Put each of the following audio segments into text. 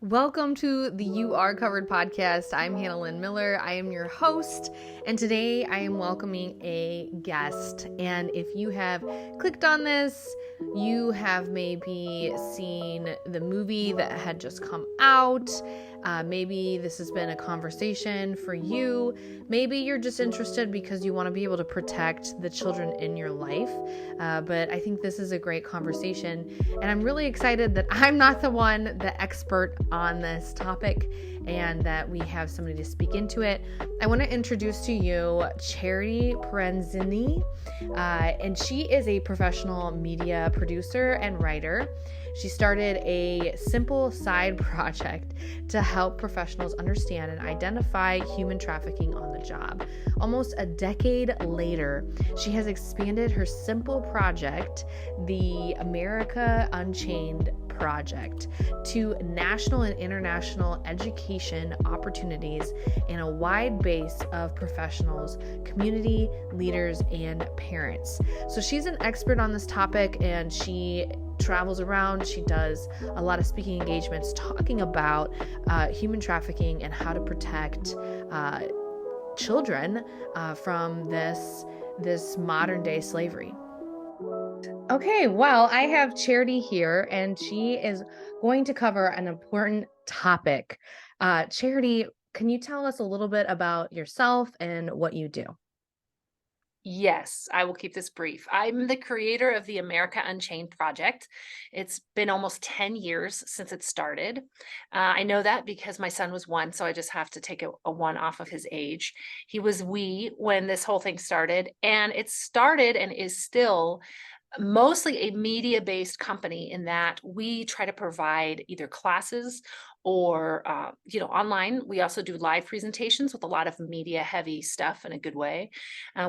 Welcome to the You Are Covered podcast. I'm Hannah Lynn Miller. I am your host, and today I am welcoming a guest. And if you have clicked on this, you have maybe seen the movie that had just come out. Maybe this has been a conversation for you. Maybe you're just interested because you want to be able to protect the children in your life. But I think this is a great conversation, and I'm really excited that I'm not the expert on this topic and that we have somebody to speak into it. I want to introduce to you Charity Parenzini, and she is a professional media producer and writer. She started a simple side project to help professionals understand and identify human trafficking on the job. Almost a decade later, she has expanded her simple project, the America Unchained Project, to national and international education opportunities in a wide base of professionals, community leaders, and parents. So she's an expert on this topic, and she travels around. She does a lot of speaking engagements talking about human trafficking and how to protect children from this modern day slavery. Okay, well, I have Charity here, and she is going to cover an important topic. Charity, can you tell us a little bit about yourself and what you do? Yes, I will keep this brief. I'm the creator of the America Unchained Project. It's been almost 10 years since it started. I know that because my son was 1, so I just have to take a 1 off of his age. He was wee when this whole thing started, and it started and is still mostly a media-based company in that we try to provide either classes or online. We also do live presentations with a lot of media heavy stuff in a good way.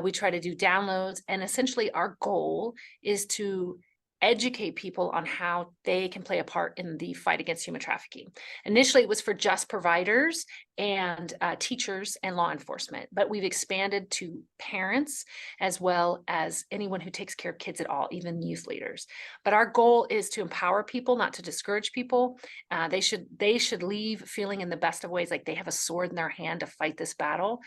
We try to do downloads, and essentially our goal is to educate people on how they can play a part in the fight against human trafficking. Initially, it was for just providers and teachers and law enforcement, but we've expanded to parents as well as anyone who takes care of kids at all, even youth leaders. But our goal is to empower people, not to discourage people. They should leave feeling in the best of ways like they have a sword in their hand to fight this battle,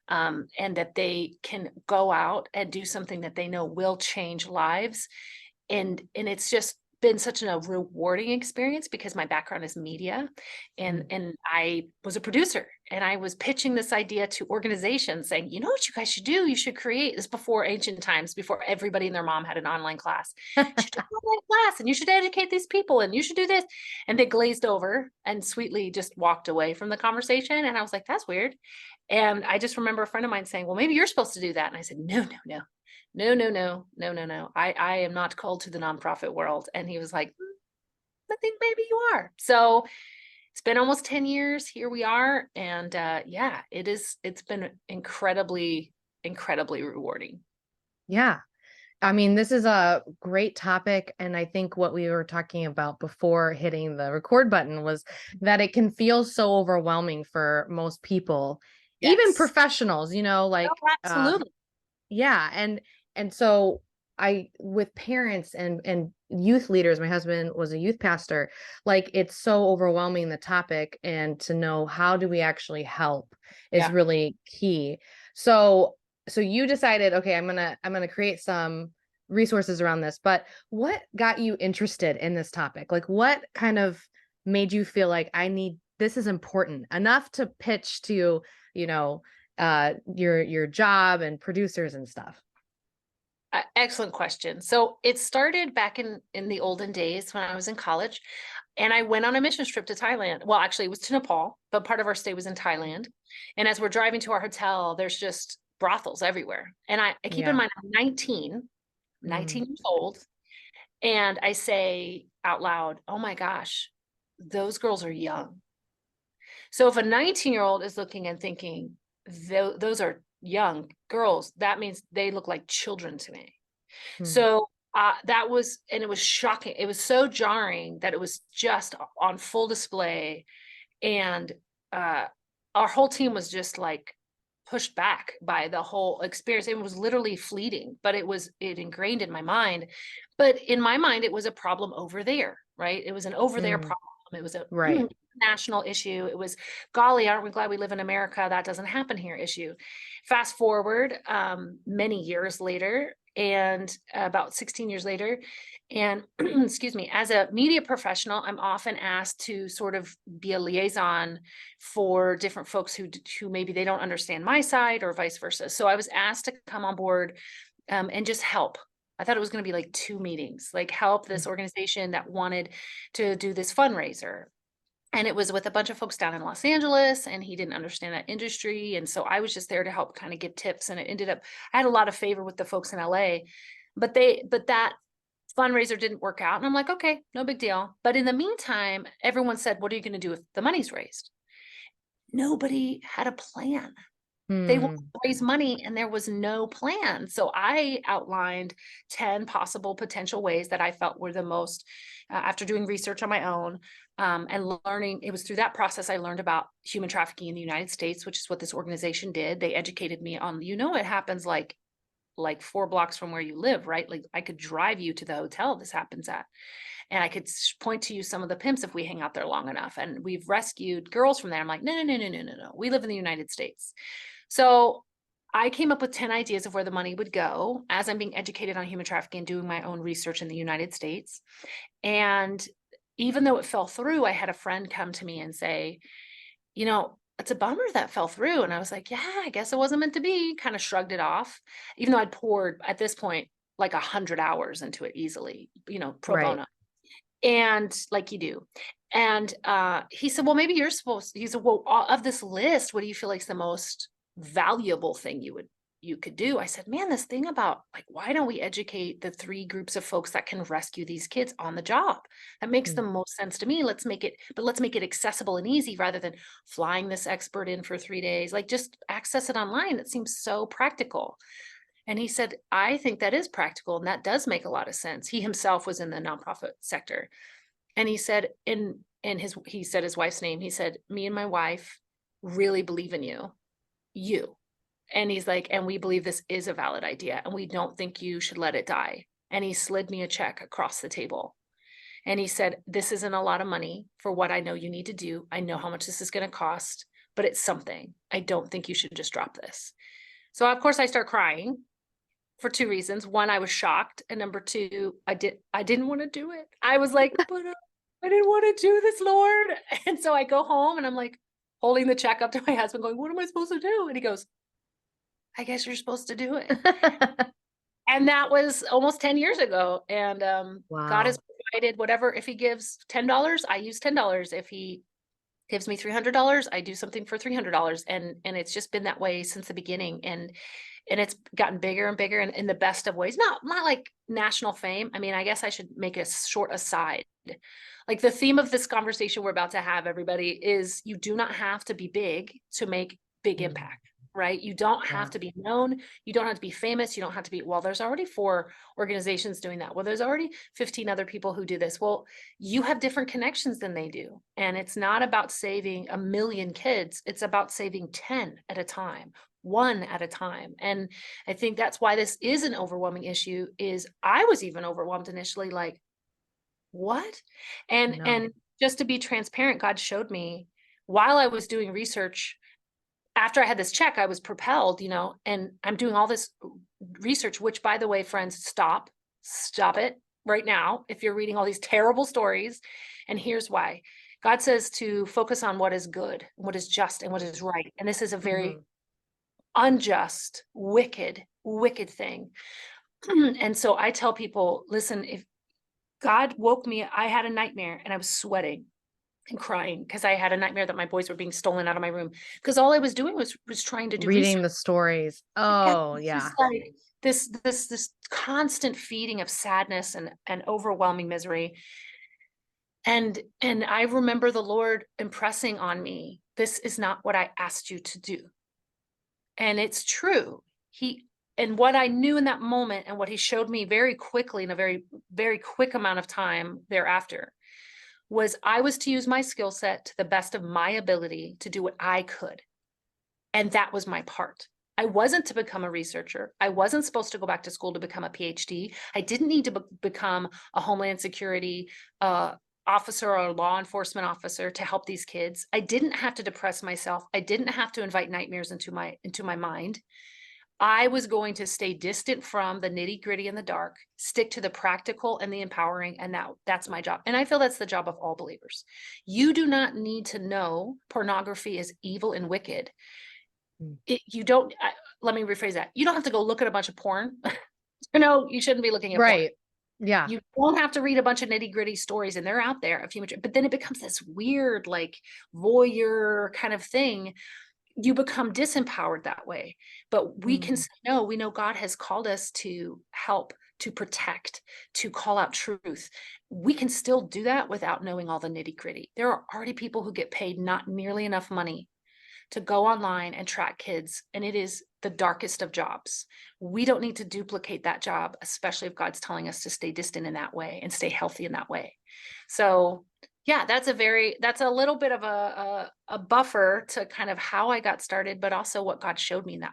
and that they can go out and do something that they know will change lives. And it's just been such a rewarding experience because my background is media, and I was a producer, and I was pitching this idea to organizations saying, you know what you guys should do? You should create this before ancient times, before everybody and their mom had an online class. You should do an online class, and you should educate these people, and you should do this. And they glazed over and sweetly just walked away from the conversation. And I was like, that's weird. And I just remember a friend of mine saying, well, maybe you're supposed to do that. And I said, no, no, no. No, no, no, no, no, no. I am not called to the nonprofit world. And he was like, I think maybe you are. So it's been almost 10 years. Here we are. And yeah, it's been incredibly, incredibly rewarding. Yeah. I mean, this is a great topic. And I think what we were talking about before hitting the record button was that it can feel so overwhelming for most people, even Yes. professionals, Oh, absolutely. yeah. And so with parents and youth leaders, my husband was a youth pastor, like it's so overwhelming, the topic, and to know how do we actually help is Yeah. really key. So you decided, okay, I'm gonna create some resources around this, but what got you interested in this topic? Like what kind of made you feel like this is important enough to pitch to, your job and producers and stuff? Excellent question. So it started back in the olden days when I was in college, and I went on a mission trip to Thailand. Well, actually, it was to Nepal, but part of our stay was in Thailand. And as we're driving to our hotel, there's just brothels everywhere. And I keep in Yeah. mind, I'm 19 Mm. years old, and I say out loud, "Oh my gosh, those girls are young." So if a 19-year-old is looking and thinking, those are young girls, that means they look like children to me. Mm. So that was, and it was shocking. It was so jarring that it was just on full display. And uh, our whole team was just like pushed back by the whole experience. It was literally fleeting, but it ingrained in my mind. But in my mind, it was a problem over there, right? It was an over there Mm. problem. It was a Right. national issue. It was, golly, aren't we glad we live in America? That doesn't happen here issue. Fast forward many years later, and about 16 years later, and excuse me, as a media professional, I'm often asked to sort of be a liaison for different folks who maybe they don't understand my side or vice versa. So I was asked to come on board and just help. I thought it was going to be like 2 meetings, like help this organization that wanted to do this fundraiser. And it was with a bunch of folks down in Los Angeles, and he didn't understand that industry. And so I was just there to help kind of give tips. And it ended up, I had a lot of favor with the folks in LA, but that fundraiser didn't work out. And I'm like, okay, no big deal. But in the meantime, everyone said, what are you going to do if the money's raised? Nobody had a plan. They wanted to raise money and there was no plan. So I outlined 10 possible potential ways that I felt were the most, after doing research on my own and learning. It was through that process I learned about human trafficking in the United States, which is what this organization did. They educated me on, it happens like 4 blocks from where you live, right? Like I could drive you to the hotel this happens at. And I could point to you some of the pimps if we hang out there long enough. And we've rescued girls from there. I'm like, no. We live in the United States. So I came up with 10 ideas of where the money would go as I'm being educated on human trafficking and doing my own research in the United States. And even though it fell through, I had a friend come to me and say, it's a bummer that fell through. And I was like, yeah, I guess it wasn't meant to be, kind of shrugged it off, even though I'd poured at this point like 100 hours into it easily, pro bono. And like you do. And he said, well, maybe you're supposed to. He said, well, of this list, what do you feel like is the most valuable thing you could do? I said, man, this thing about like, why don't we educate the 3 groups of folks that can rescue these kids on the job? That makes the most sense to me. Let's make it accessible and easy rather than flying this expert in for 3 days. Like just access it online. That seems so practical. And he said, I think that is practical. And that does make a lot of sense. He himself was in the nonprofit sector. And he said, he said his wife's name, he said, me and my wife really believe in you. And he's like, and we believe this is a valid idea and we don't think you should let it die. And he slid me a check across the table. And he said, this isn't a lot of money for what I know you need to do. I know how much this is going to cost, but it's something. I don't think you should just drop this. So of course I start crying for 2 reasons. One, I was shocked. And number 2, I didn't want to do it. I was like, but I didn't want to do this, Lord. And so I go home and I'm like holding the check up to my husband going, what am I supposed to do? And he goes, I guess you're supposed to do it. And that was almost 10 years ago. And Wow. God has provided whatever. If he gives $10, I use $10. If he gives me $300, I do something for $300. And it's just been that way since the beginning. And it's gotten bigger and bigger and in the best of ways, not like national fame. I mean, I guess I should make a short aside. Like the theme of this conversation we're about to have, everybody, is you do not have to be big to make big impact, right? You don't have to be known. You don't have to be famous. You don't have to be, well, there's already 4 organizations doing that. Well, there's already 15 other people who do this. Well, you have different connections than they do. And it's not about saving 1 million kids. It's about saving 10 at a time, 1 at a time. And I think that's why this is an overwhelming issue. Is I was even overwhelmed initially, like, what? And just to be transparent, God showed me while I was doing research. After I had this check, I was propelled, and I'm doing all this research, which, by the way, friends, stop it right now. If you're reading all these terrible stories, and here's why. God says to focus on what is good, what is just, and what is right. And this is a very unjust, wicked thing. And so I tell people, listen, if God woke me, I had a nightmare and I was sweating and crying because I had a nightmare that my boys were being stolen out of my room because all I was doing was trying to do reading research. the stories. Oh, yeah. Like this constant feeding of sadness and overwhelming misery. And I remember the Lord impressing on me, this is not what I asked you to do. And it's true. And what I knew in that moment and what he showed me very quickly in a very, very quick amount of time thereafter was I was to use my skill set to the best of my ability to do what I could. And that was my part. I wasn't to become a researcher. I wasn't supposed to go back to school to become a PhD. I didn't need to become a Homeland Security officer or a law enforcement officer to help these kids. I didn't have to depress myself. I didn't have to invite nightmares into my mind. I was going to stay distant from the nitty-gritty and the dark, stick to the practical and the empowering, and that's my job. And I feel that's the job of all believers. You do not need to know pornography is evil and wicked. You don't, let me rephrase that. You don't have to go look at a bunch of porn. You shouldn't be looking at porn. Right. Yeah. You don't have to read a bunch of nitty-gritty stories, and they're out there of human, but then it becomes this weird, like, voyeur kind of thing. You become disempowered that way. But we can say, no, we know God has called us to help, to protect, to call out truth. We can still do that without knowing all the nitty-gritty. There are already people who get paid not nearly enough money to go online and track kids, and it is the darkest of jobs. We don't need to duplicate that job, especially if God's telling us to stay distant in that way and stay healthy in that way. So yeah, that's a little bit of a buffer to kind of how I got started, but also what God showed me in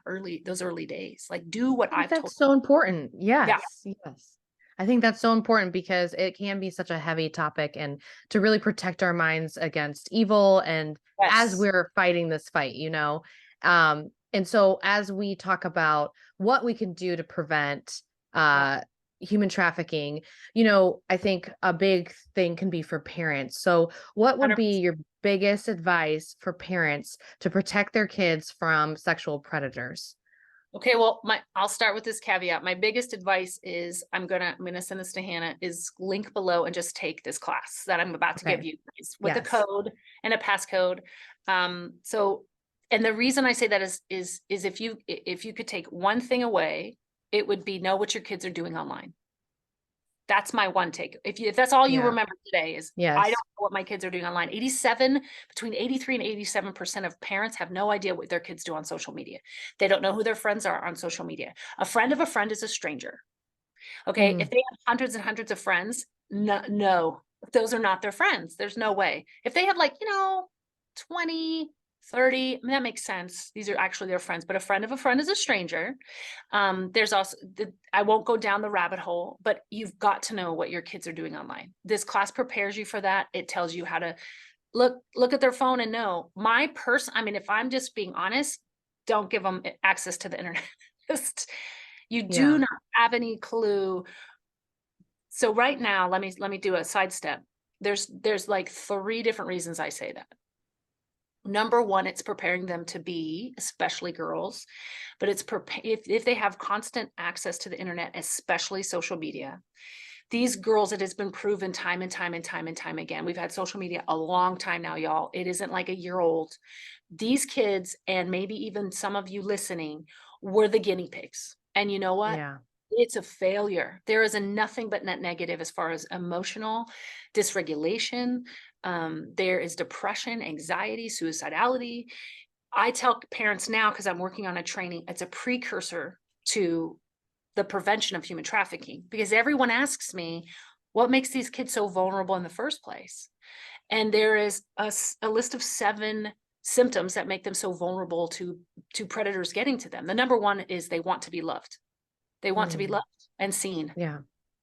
those early days. Like, do what I've told. That's so important. Yeah. Yes. Yes. I think that's so important because it can be such a heavy topic, and to really protect our minds against evil and as Yes. we're fighting this fight, and so as we talk about what we can do to prevent human trafficking, I think a big thing can be for parents. So what would 100%. be your biggest advice for parents to protect their kids from sexual predators? Okay, well, I'll start with this caveat. My biggest advice is I'm gonna send this to Hannah, is link below and just take this class that I'm about to give Okay. you guys with a Yes. code and a passcode. And the reason I say that is if you could take one thing away, it would be know what your kids are doing online. That's my one take. If that's all you Yeah. remember today is, I Yes. don't know what my kids are doing online. Between 83 and 87% of parents have no idea what their kids do on social media. They don't know who their friends are on social media. A friend of a friend is a stranger. Okay. If they have hundreds and hundreds of friends, no, those are not their friends. There's no way. If they have 20, 30, I mean, that makes sense. These are actually their friends, but a friend of a friend is a stranger. There's also, I won't go down the rabbit hole, but you've got to know what your kids are doing online. This class prepares you for that. It tells you how to look at their phone and know. If I'm just being honest, don't give them access to the internet. You do not have any clue. So right now, let me do a sidestep. There's like 3 different reasons I say that. Number one, it's preparing them to be, especially girls, but if they have constant access to the internet, especially social media, these girls, it has been proven time and time and time and time again. We've had social media a long time now, y'all. It isn't like a year old. These kids, and maybe even some of you listening, were the guinea pigs. And you know what? Yeah. It's a failure. There is a nothing but net negative as far as emotional dysregulation. There is depression, anxiety, suicidality. I tell parents now, because I'm working on a training, it's a precursor to the prevention of human trafficking, because everyone asks me, what makes these kids so vulnerable in the first place? And there is a list of 7 symptoms that make them so vulnerable to predators getting to them. The number one is they want to be loved. They want to be loved and seen. Yeah.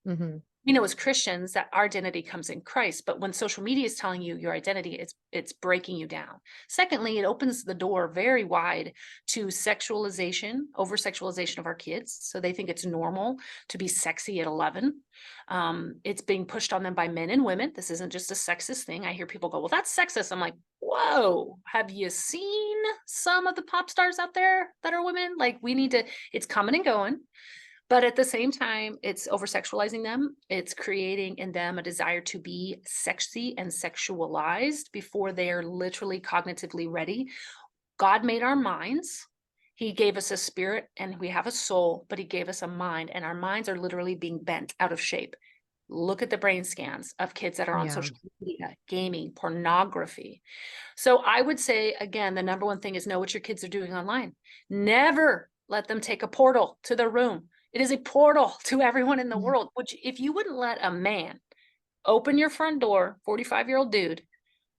Mm-hmm. We know as Christians that our identity comes in Christ, but when social media is telling you your identity, it's breaking you down. Secondly, it opens the door very wide to sexualization, over-sexualization of our kids. So they think it's normal to be sexy at 11. It's being pushed on them by men and women. This isn't just a sexist thing. I hear people go, well, that's sexist. I'm like, whoa, have you seen some of the pop stars out there that are women? Like, it's coming and going. But at the same time, it's over-sexualizing them. It's creating in them a desire to be sexy and sexualized before they are literally cognitively ready. God made our minds. He gave us a spirit and we have a soul, but he gave us a mind, and our minds are literally being bent out of shape. Look at the brain scans of kids that are on social media, gaming, pornography. So I would say, again, the number one thing is know what your kids are doing online. Never let them take a portal to their room. It is a portal to everyone in the world. If you wouldn't let a man open your front door, 45-year-old dude,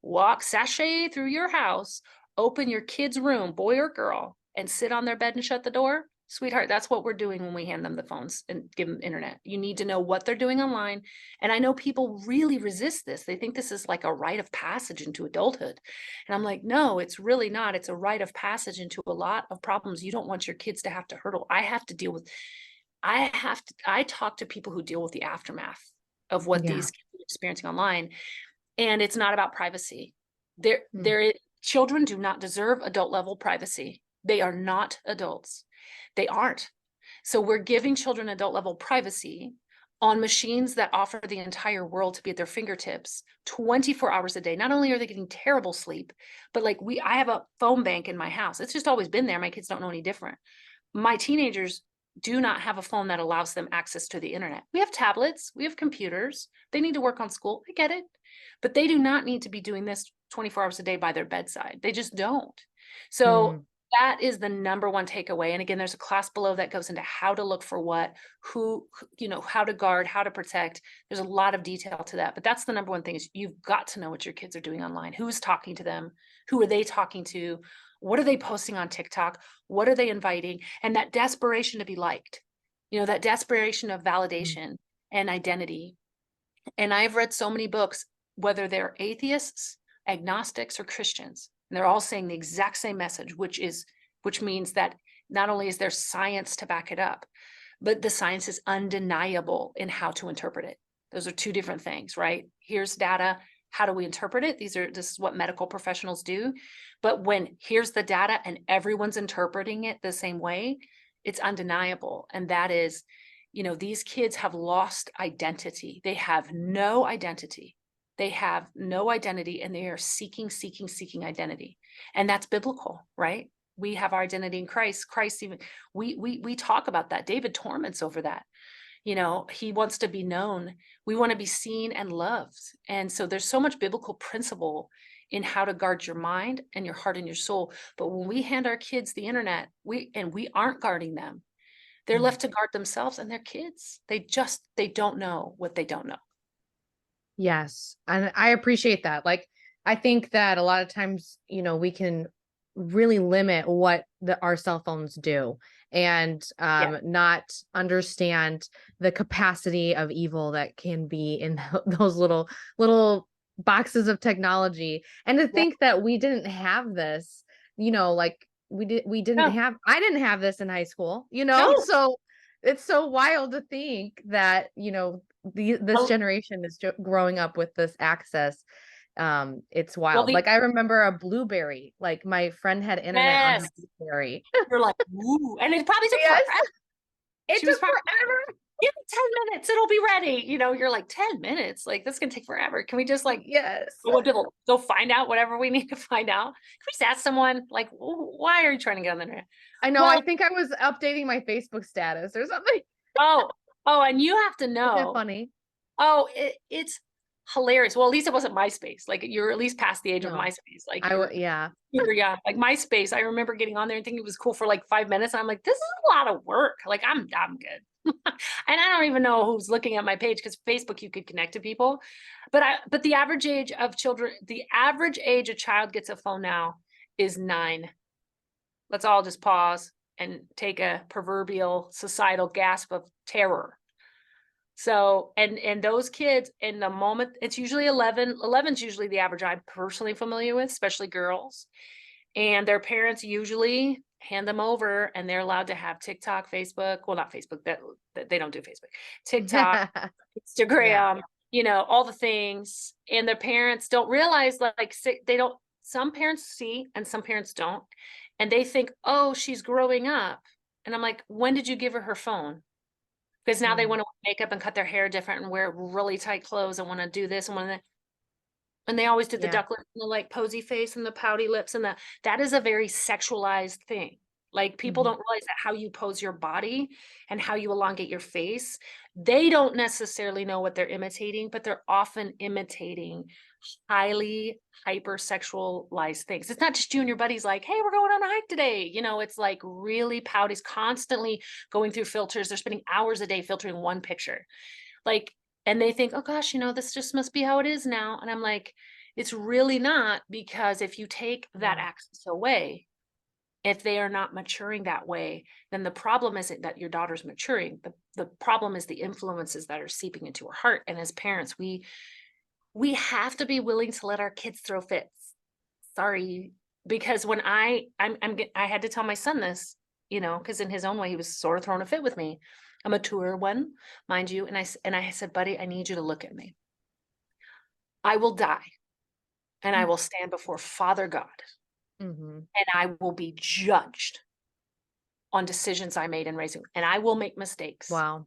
walk sashay through your house, open your kid's room, boy or girl, and sit on their bed and shut the door, Sweetheart, that's what we're doing when we hand them the phones and give them internet. You need to know what they're doing online. And I know people really resist this. They think this is like a rite of passage into adulthood. And I'm like, no, it's really not. It's a rite of passage into a lot of problems you don't want your kids to have to hurdle. I talk to people who deal with the aftermath of what Yeah. these kids are experiencing online. And it's not about privacy. Mm. Children do not deserve adult level privacy. They are not adults. They aren't. So we're giving children adult level privacy on machines that offer the entire world to be at their fingertips 24 hours a day. Not only are they getting terrible sleep, but like I have a phone bank in my house. It's just always been there. My kids don't know any different. My teenagers do not have a phone that allows them access to the internet. We have tablets, we have computers. They need to work on school. I get it. But they do not need to be doing this 24 hours a day by their bedside. They just don't. So Mm. that is the number one takeaway. And again, there's a class below that goes into how to look for what, how to guard, how to protect. There's a lot of detail to that. But that's the number one thing is you've got to know what your kids are doing online. Who's talking to them? Who are they talking to? What are they posting on TikTok? What are they inviting? And that desperation to be liked, that desperation of Mm. validation and identity. And I've read so many books, whether they're atheists, agnostics, or Christians, and they're all saying the exact same message, which means that not only is there science to back it up, but the science is undeniable in how to interpret it. Those are two different things, right? Here's data. How do we interpret it? This is what medical professionals do. But when here's the data and everyone's interpreting it the same way, it's undeniable. And that is, these kids have lost identity. They have no identity. They have no identity and they are seeking identity. And that's biblical, right? We have our identity in Christ. Christ even, we talk about that. David torments over that. He wants to be known. We want to be seen and loved. And so there's so much biblical principle in how to guard your mind and your heart and your soul. But when we hand our kids the internet, we aren't guarding them. They're Mm. left to guard themselves and their kids. They don't know what they don't know. Yes. And I appreciate that. Like, I think that a lot of times, we can really limit what our cell phones do and Yeah. not understand the capacity of evil that can be in those little boxes of technology. And to Yeah. think that we didn't have this, like we didn't No, have, I didn't have this in high school, no. so it's so wild to think that, this Well, generation is growing up with this access. It's well, wild. Like I remember a Blueberry. Like my friend had internet on her yes. Blueberry. You're like, ooh. And it probably took Yes, forever. it She was took probably, forever. give me 10 minutes, it'll be ready. You're like 10 minutes. Like, that's gonna take forever. Can we just Yes. go find out whatever we need to find out? Can we just ask someone, like, why are you trying to get on the internet? I know. Well, I think I was updating my Facebook status or something. oh, and you have to Isn't that know. funny? Oh, it's hilarious. Well, at least it wasn't MySpace. Like you're at least past the age of No, MySpace. Like you're yeah. super young. Like MySpace, I remember getting on there and thinking it was cool for like 5 minutes. And I'm like, this is a lot of work. Like I'm good. And I don't even know who's looking at my page because Facebook you could connect to people. But the average age of children, the average age a child gets a phone now is 9. Let's all just pause and take a proverbial societal gasp of terror. So, and those kids in the moment, it's usually 11. 11's usually the average I'm personally familiar with, especially girls. And their parents usually hand them over and they're allowed to have TikTok, Facebook. Well, not Facebook, that they don't do Facebook. TikTok, Yeah. Instagram, all the things. And their parents don't realize they don't, some parents see and some parents don't. And they think, oh, she's growing up. And I'm like, when did you give her phone? Because now they Mm. want to make up and cut their hair different and wear really tight clothes and want to do this and want to. And they always did the Yeah. duck lip and the like posy face and the pouty lips and that is a very sexualized thing. Like people Mhm. don't realize that how you pose your body and how you elongate your face, they don't necessarily know what they're imitating, but they're often imitating highly hypersexualized things. It's not just you and your buddies like, hey, we're going on a hike today. It's like really pouty, constantly going through filters. They're spending hours a day filtering one picture. Like, and they think, oh gosh, this just must be how it is now. And I'm like, it's really not, because if you take that Yeah. access away, If they are not maturing that way, then the problem isn't that your daughter's maturing. The problem is the influences that are seeping into her heart. And as parents, we have to be willing to let our kids throw fits. Sorry, because when I had to tell my son this, because in his own way he was sort of throwing a fit with me, a mature one, mind you, and I said, buddy, I need you to look at me. I will die, and I will stand before Father God, and I will be judged on decisions I made in raising, and I will make mistakes. Wow.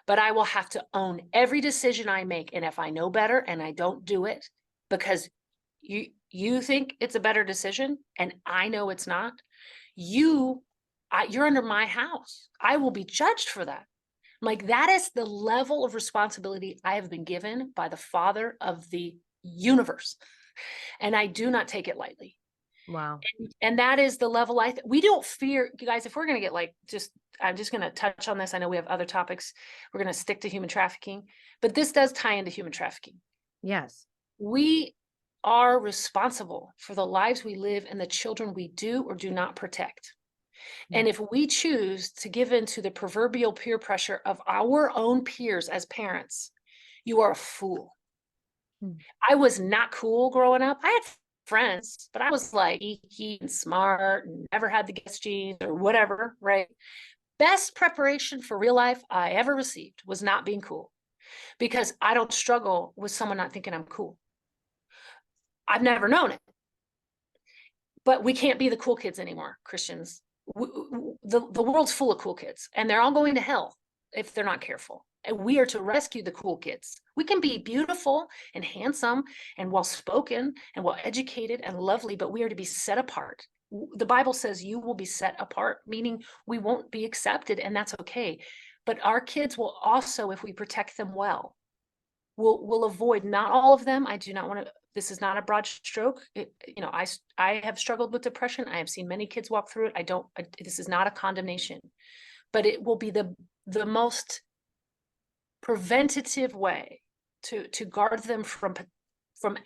But I will have to own every decision I make. And if I know better and I don't do it because you think it's a better decision and I know it's not, you're under my house. I will be judged for that. Like, that is the level of responsibility I have been given by the Father of the universe. And I do not take it lightly. Wow. And that is the level we don't fear, you guys, if we're going to get I'm just going to touch on this. I know we have other topics. We're going to stick to human trafficking, but this does tie into human trafficking. Yes. We are responsible for the lives we live and the children we do or do not protect. And if we choose to give in to the proverbial peer pressure of our own peers as parents, you are a fool. I was not cool growing up. I had friends, but I was like geeky and smart and never had the guest genes or whatever, right? Best preparation for real life I ever received was not being cool, because I don't struggle with someone not thinking I'm cool. I've never known it. But we can't be the cool kids anymore, Christians. The world's full of cool kids, and they're all going to hell if they're not careful. And we are to rescue the cool kids. We can be beautiful and handsome and well-spoken and well-educated and lovely, but we are to be set apart. The Bible says you will be set apart, meaning we won't be accepted, and that's okay. But our kids will also, if we protect them well, will avoid, not all of them. I do not want to, this is not a broad stroke. I have struggled with depression. I have seen many kids walk through it. This is not a condemnation, but it will be the most preventative way to guard them from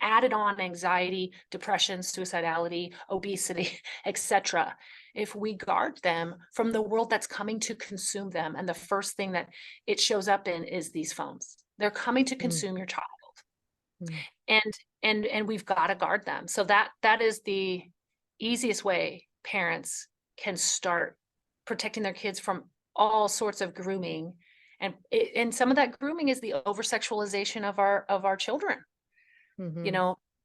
added on anxiety, depression, suicidality, obesity, etc. If we guard them from the world that's coming to consume them, and the first thing that it shows up in is these phones. They're coming to consume your child, and we've got to guard them. So that is the easiest way parents can start protecting their kids from all sorts of grooming. And some of that grooming is the over-sexualization of our children.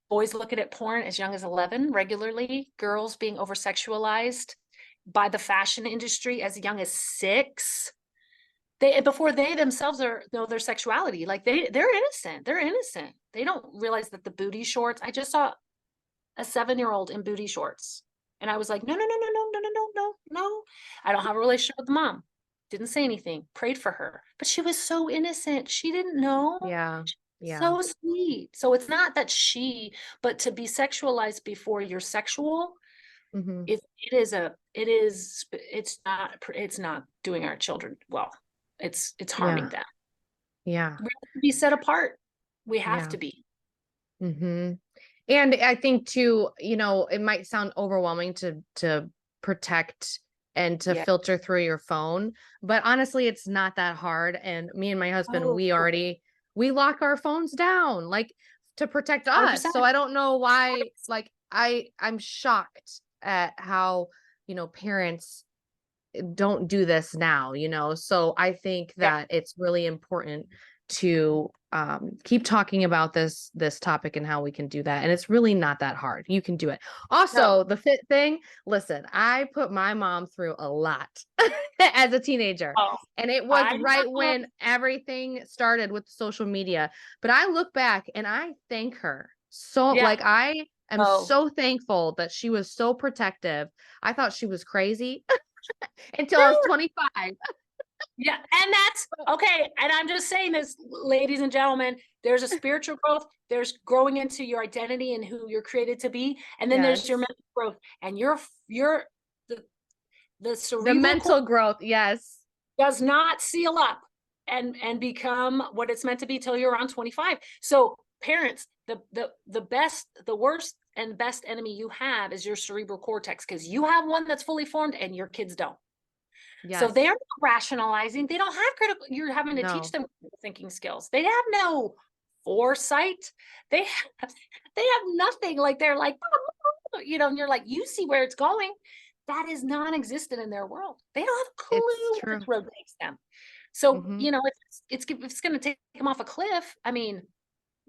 Boys looking at porn as young as 11 regularly, girls being over-sexualized by the fashion industry as young as 6. Before they themselves know their sexuality. Like they're innocent. They're innocent. They don't realize that the booty shorts. I just saw a 7-year-old in booty shorts, and I was like, no. I don't have a relationship with the mom. Didn't say anything, prayed for her, but she was so innocent. She didn't know. Yeah. So sweet. So it's not that but to be sexualized before you're sexual, it's not doing our children well. It's harming them. Yeah. We have to be set apart. We have to be. And I think too, it might sound overwhelming to protect and to filter through your phone, but honestly, it's not that hard. And me and my husband, we lock our phones down, like, to protect us. 100%. So I don't know why, like, I'm shocked at how, parents don't do this now, so I think that it's really important to keep talking about this topic and how we can do that. And it's really not that hard. You can do it. Also, the fit thing, listen, I put my mom through a lot as a teenager. And it was when everything started with social media. But I look back and I thank her. So like, I am so thankful that she was so protective. I thought she was crazy until I was 25. Yeah. And that's okay. And I'm just saying this, ladies and gentlemen, there's a spiritual growth. There's growing into your identity and who you're created to be. And then there's your mental growth, and the mental growth. Yes. Does not seal up and become what it's meant to be till you're around 25. So parents, the best, the worst, and best enemy you have is your cerebral cortex, because you have one that's fully formed and your kids don't. So they're Yes. not rationalizing. They don't have critical, you're having to teach No. them critical thinking skills. They have no foresight. They have, they have nothing. Like they're like, and you're like, you see where it's going. That is non-existent in their world. They don't have a It's clue where true. this road takes them. So, Mm-hmm. if it's going to take them off a cliff, I mean,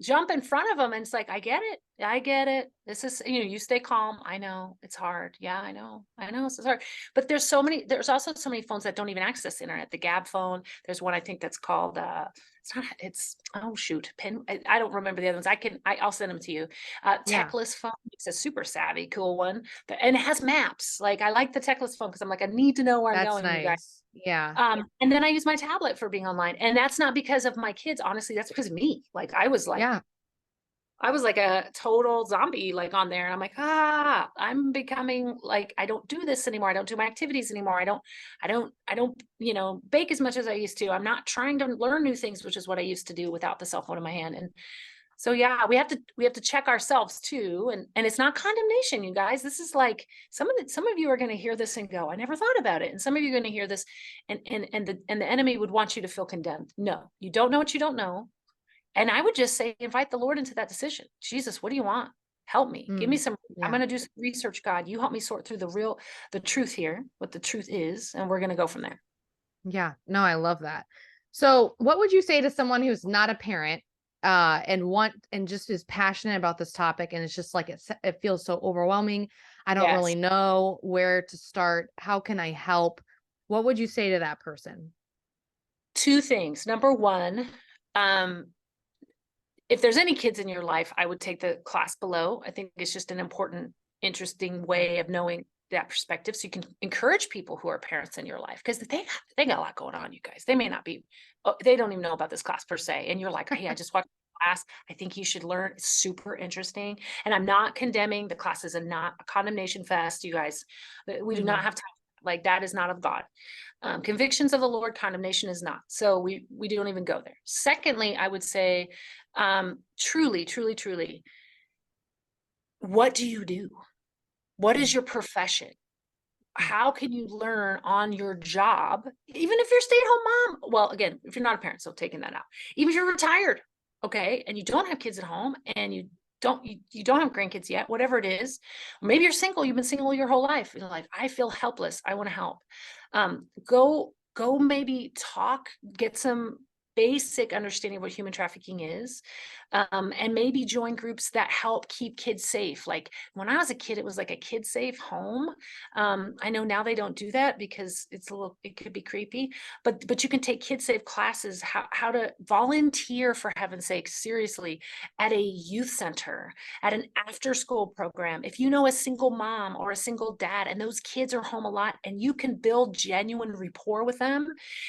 jump in front of them and it's like, I get it. I get it. This is, you stay calm. I know it's hard. Yeah, I know. This is hard. But there's also so many phones that don't even access the internet. The Gab phone. There's one I think that's called, oh shoot, pin. I don't remember the other ones. I'll send them to you. Yeah. Techless phone. It's a super savvy, cool one. And it has maps. Like I like the Techless phone because I'm like, I need to know where I'm That's going, you guys. nice. Yeah. And then I use my tablet for being online. And that's not because of my kids. Honestly, that's because of me. Like Yeah. I was like a total zombie, like on there. And I'm like, I'm becoming like, I don't do this anymore. I don't do my activities anymore. I don't, bake as much as I used to. I'm not trying to learn new things, which is what I used to do without the cell phone in my hand. And so, yeah, we have to check ourselves too. And it's not condemnation, you guys. This is like, some of you are going to hear this and go, I never thought about it. And some of you are going to hear this and the enemy would want you to feel condemned. No, you don't know what you don't know. And I would just say, invite the Lord into that decision. Jesus, what do you want? Help me. Give me some, I'm Yeah. going to do some research, God. You help me sort through the truth here, what the truth is, and we're going to go from there. Yeah. No, I love that. So what would you say to someone who's not a parent and just is passionate about this topic, and it's just like it feels so overwhelming. I don't Yes. really know where to start. How can I help? What would you say to that person? Two things. Number one, if there's any kids in your life, I would take the class below. I think it's just an important, interesting way of knowing that perspective. So you can encourage people who are parents in your life, because they got a lot going on, you guys. They may not be, they don't even know about this class per se. And you're like, hey, I just watched the class. I think you should learn. It's super interesting. And I'm not condemning. The class is not a condemnation fest, you guys. We do not have time. Like that is not of God. Convictions of the Lord, condemnation is not. So we don't even go there. Secondly, I would say, truly, truly, truly, what do you do? What is your profession? How can you learn on your job, even if you're a stay-at-home mom? Well, again, if you're not a parent, so taking that out. Even if you're retired, okay, and you don't have kids at home, and you don't have grandkids yet, whatever it is. Maybe you're single, you've been single your whole life. You're like, I feel helpless. I want to help. Go maybe get some basic understanding of what human trafficking is, and maybe join groups that help keep kids safe. Like when I was a kid, it was like a kid safe home. I know now they don't do that because it could be creepy, but you can take kid safe classes, how to volunteer, for heaven's sake, seriously, at a youth center, at an after school program. If you know a single mom or a single dad and those kids are home a lot, and you can build genuine rapport with them,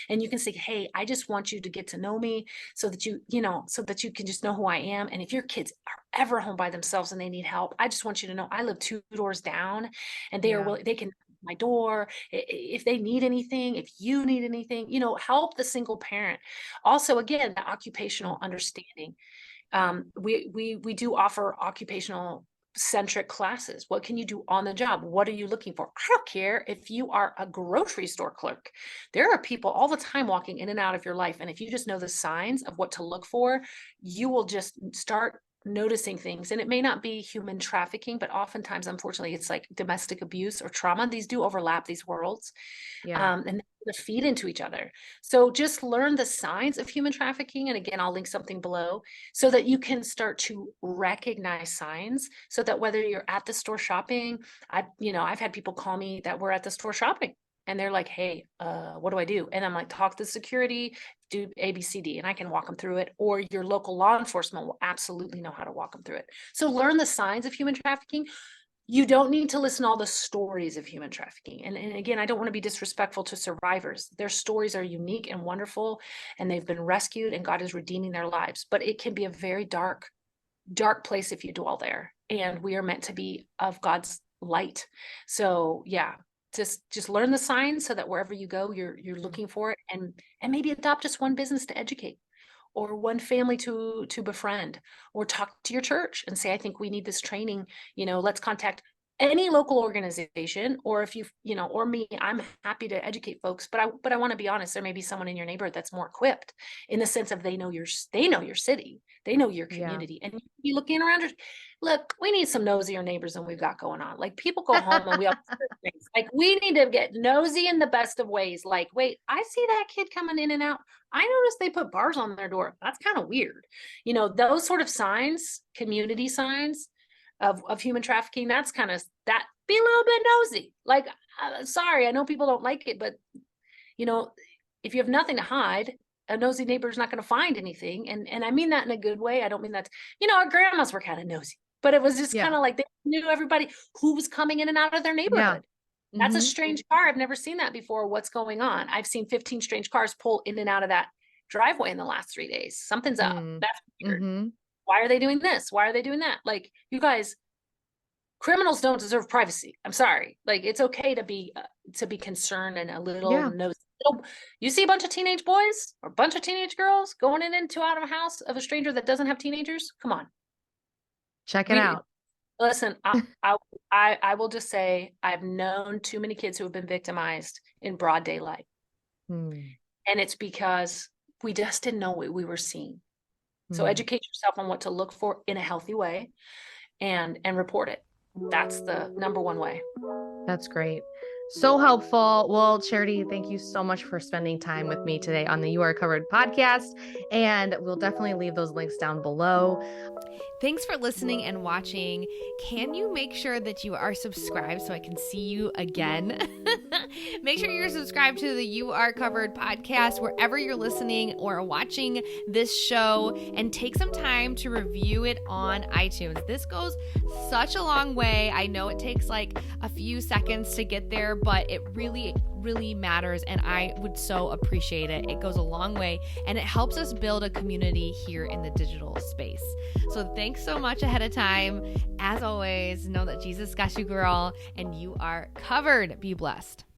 and you can say, hey, I just want you to get to know me, so that so that you can just know who I am. And if your kids are ever home by themselves and they need help, I just want you to know I live 2 doors down, and they can my door if they need anything, if you need anything, help the single parent. Also, again, the occupational understanding. We do offer occupational centric classes. What can you do on the job? What are you looking for? I don't care if you are a grocery store clerk. There are people all the time walking in and out of your life. And if you just know the signs of what to look for, you will just start noticing things. And it may not be human trafficking, but oftentimes, unfortunately, it's like domestic abuse or trauma. These do overlap, these worlds. Yeah. And they feed into each other. So just learn the signs of human trafficking. And again, I'll link something below, so that you can start to recognize signs, so that whether you're at the store shopping, I've had people call me that were at the store shopping, and they're like, hey, what do I do? And I'm like, talk to security, do ABCD, and I can walk them through it. Or your local law enforcement will absolutely know how to walk them through it. So learn the signs of human trafficking. You don't need to listen to all the stories of human trafficking. And again, I don't want to be disrespectful to survivors. Their stories are unique and wonderful, and they've been rescued, and God is redeeming their lives. But it can be a very dark, dark place if you dwell there. And we are meant to be of God's light. So yeah, just learn the signs, so that wherever you go, you're looking for it, and maybe adopt just one business to educate, or one family to befriend, or talk to your church and say, I think we need this training. Let's contact any local organization, or if or me, I'm happy to educate folks, but I want to be honest, there may be someone in your neighborhood that's more equipped, in the sense of they know your city, they know your community, and you be looking around. Look, we need some nosier neighbors than we've got going on. Like, people go home and we all things. Like, we need to get nosy in the best of ways. Like, wait, I see that kid coming in and out. I noticed they put bars on their door. That's kind of weird. Those sort of signs, community signs of human trafficking, that's kind of that. Be a little bit nosy. Like, sorry, I know people don't like it, but if you have nothing to hide, a nosy neighbor is not going to find anything. And I mean that in a good way. I don't mean that, our grandmas were kind of nosy, but it was just kind of like they knew everybody who was coming in and out of their neighborhood. That's a strange car. I've never seen that before. What's going on? I've seen 15 strange cars pull in and out of that driveway in the last 3 days. Something's up. That's weird. Why are they doing this? Why are they doing that? Like, you guys, criminals don't deserve privacy. I'm sorry. Like, it's okay to be concerned and a little nosy. You see a bunch of teenage boys or a bunch of teenage girls going in and out of a house of a stranger that doesn't have teenagers. Come on. Check it out. Listen, I will just say, I've known too many kids who have been victimized in broad daylight. And it's because we just didn't know what we were seeing. So educate yourself on what to look for in a healthy way, and report it. That's the number one way. That's great. So helpful. Well, Charity, thank you so much for spending time with me today on the You Are Covered podcast. And we'll definitely leave those links down below. Thanks for listening and watching. Can you make sure that you are subscribed so I can see you again? Make sure you're subscribed to the You Are Covered podcast wherever you're listening or watching this show, and take some time to review it on iTunes. This goes such a long way. I know it takes like a few seconds to get there, but it really matters, and I would so appreciate it. It goes a long way, and it helps us build a community here in the digital space. So thanks so much ahead of time. As always, know that Jesus got you, girl, and you are covered. Be blessed.